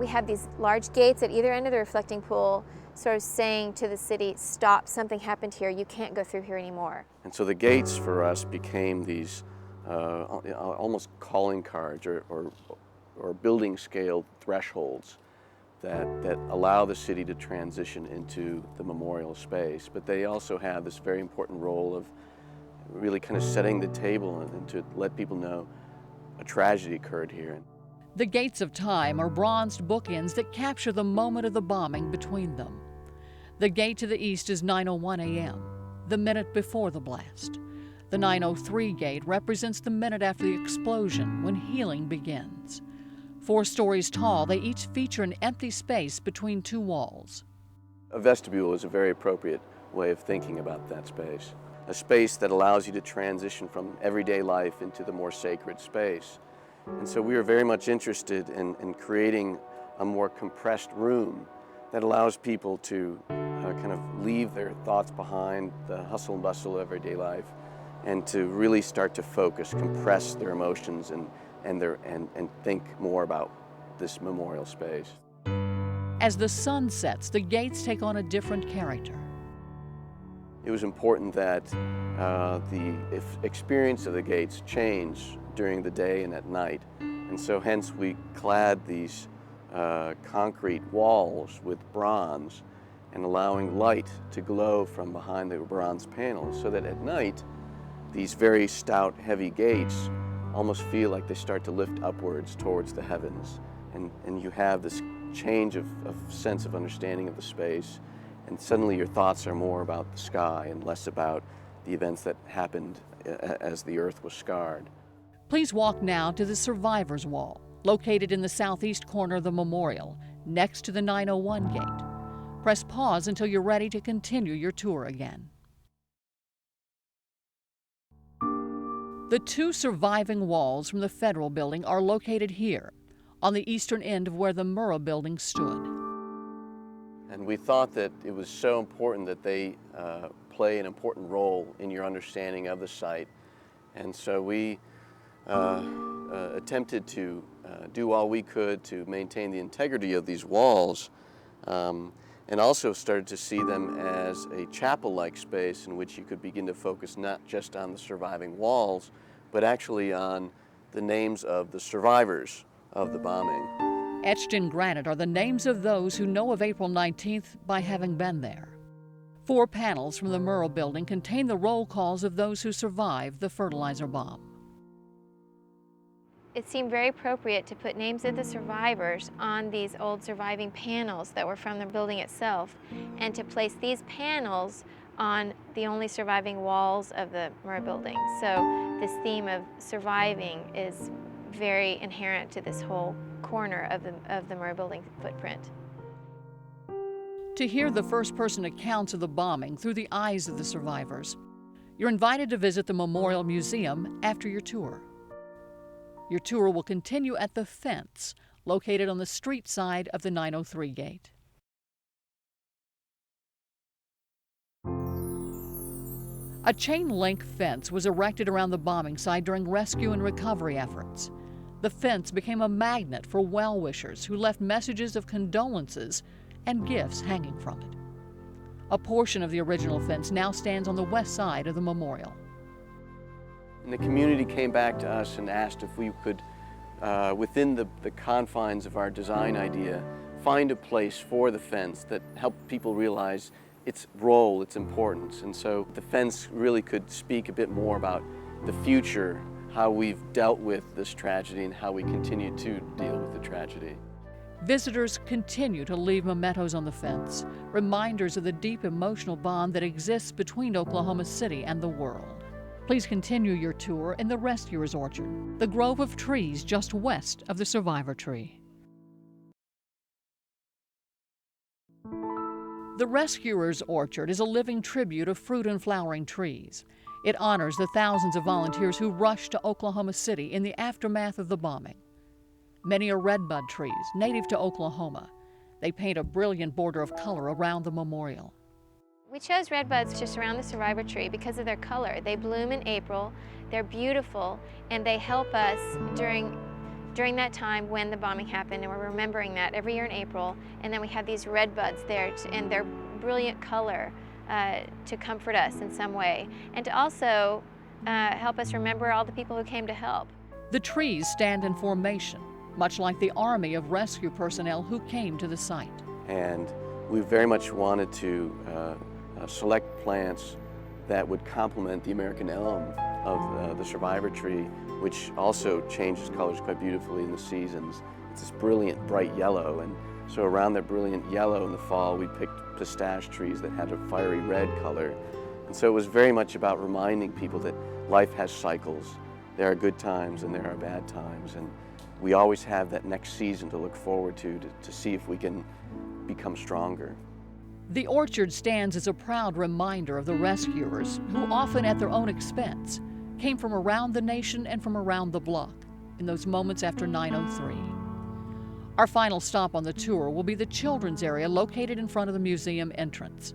We have these large gates at either end of the reflecting pool, sort of saying to the city, stop, something happened here, you can't go through here anymore. And so the gates for us became these almost calling cards or building scale thresholds that allow the city to transition into the memorial space. But they also have this very important role of really kind of setting the table and to let people know a tragedy occurred here. The gates of time are bronzed bookends that capture the moment of the bombing between them. The gate to the east is 9:01 a.m., the minute before the blast. The 9:03 gate represents the minute after the explosion, when healing begins. 4 stories tall, they each feature an empty space between 2 walls. A vestibule is a very appropriate way of thinking about that space. A space that allows you to transition from everyday life into the more sacred space. And so we are very much interested in creating a more compressed room that allows people to kind of leave their thoughts behind, the hustle and bustle of everyday life, and to really start to focus, compress their emotions and think more about this memorial space. As the sun sets, the gates take on a different character. It was important that the experience of the gates change during the day and at night. And so hence we clad these concrete walls with bronze and allowing light to glow from behind the bronze panels so that at night these very stout, heavy gates almost feel like they start to lift upwards towards the heavens. And you have this change of sense of understanding of the space, and suddenly your thoughts are more about the sky and less about the events that happened as the earth was scarred. Please walk now to the Survivors Wall, located in the southeast corner of the memorial, next to the 9:01 gate. Press pause until you're ready to continue your tour again. The 2 surviving walls from the Federal Building are located here, on the eastern end of where the Murrah Building stood. And we thought that it was so important that they play an important role in your understanding of the site. And so we attempted to do all we could to maintain the integrity of these walls, and also started to see them as a chapel-like space in which you could begin to focus not just on the surviving walls, but actually on the names of the survivors of the bombing. Etched in granite are the names of those who know of April 19th by having been there. 4 panels from the Murrah Building contain the roll calls of those who survived the fertilizer bomb. It seemed very appropriate to put names of the survivors on these old surviving panels that were from the building itself, and to place these panels on the only surviving walls of the Murrah Building. So this theme of surviving is very inherent to this whole corner of the Murrah Building footprint. To hear the first-person accounts of the bombing through the eyes of the survivors, you're invited to visit the Memorial Museum after your tour. Your tour will continue at the fence, located on the street side of the 9:03 gate. A chain-link fence was erected around the bombing site during rescue and recovery efforts. The fence became a magnet for well-wishers who left messages of condolences and gifts hanging from it. A portion of the original fence now stands on the west side of the memorial. And the community came back to us and asked if we could, within the confines of our design idea, find a place for the fence that helped people realize its role, its importance. And so the fence really could speak a bit more about the future, how we've dealt with this tragedy and how we continue to deal with the tragedy. Visitors continue to leave mementos on the fence, reminders of the deep emotional bond that exists between Oklahoma City and the world. Please continue your tour in the Rescuer's Orchard, the grove of trees just west of the Survivor Tree. The Rescuer's Orchard is a living tribute of fruit and flowering trees. It honors the thousands of volunteers who rushed to Oklahoma City in the aftermath of the bombing. Many are redbud trees, native to Oklahoma. They paint a brilliant border of color around the memorial. We chose redbuds to surround the Survivor Tree because of their color. They bloom in April, they're beautiful, and they help us during during that time when the bombing happened, and we're remembering that every year in April. And then we have these red buds there in their brilliant color to comfort us in some way, and to also help us remember all the people who came to help. The trees stand in formation, much like the army of rescue personnel who came to the site. And we very much wanted to select plants that would complement the American elm of the survivor tree, which also changes colors quite beautifully in the seasons. It's this brilliant bright yellow, and so around that brilliant yellow in the fall we picked pistache trees that had a fiery red color. And so it was very much about reminding people that life has cycles. There are good times and there are bad times, and we always have that next season to look forward to see if we can become stronger. The orchard stands as a proud reminder of the rescuers who, often at their own expense, came from around the nation and from around the block in those moments after 9/03. Our final stop on the tour will be the children's area located in front of the museum entrance.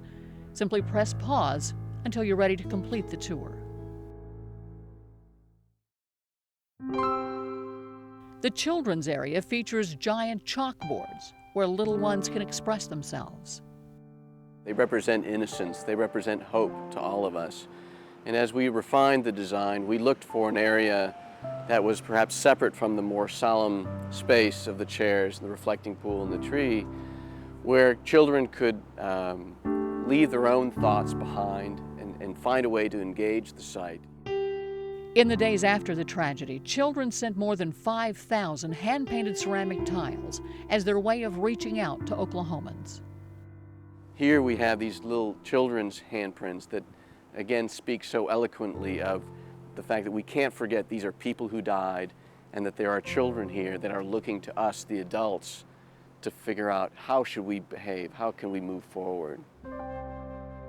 Simply press pause until you're ready to complete the tour. The children's area features giant chalkboards where little ones can express themselves. They represent innocence, they represent hope to all of us. And as we refined the design, we looked for an area that was perhaps separate from the more solemn space of the chairs, the reflecting pool, and the tree, where children could leave their own thoughts behind and find a way to engage the site. In the days after the tragedy, children sent more than 5,000 hand-painted ceramic tiles as their way of reaching out to Oklahomans. Here we have these little children's handprints that again speak so eloquently of the fact that we can't forget these are people who died, and that there are children here that are looking to us, the adults, to figure out how should we behave, how can we move forward.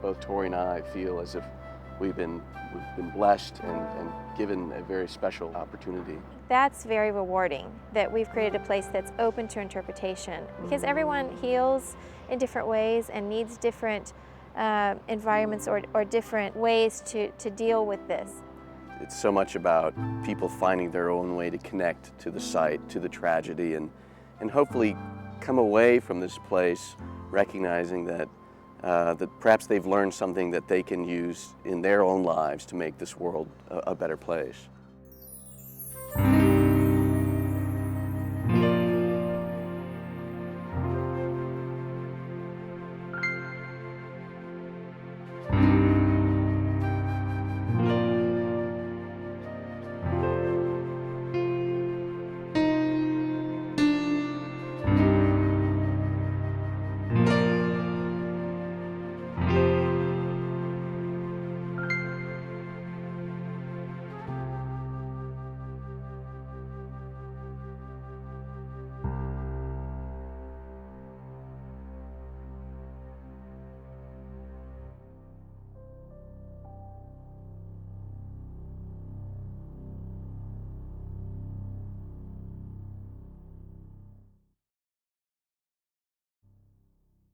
Both Tori and I feel as if we've been blessed and given a very special opportunity. That's very rewarding, that we've created a place that's open to interpretation, because everyone heals in different ways and needs different environments or different ways to deal with this. It's so much about people finding their own way to connect to the site, to the tragedy, and hopefully come away from this place recognizing that perhaps they've learned something that they can use in their own lives to make this world a better place.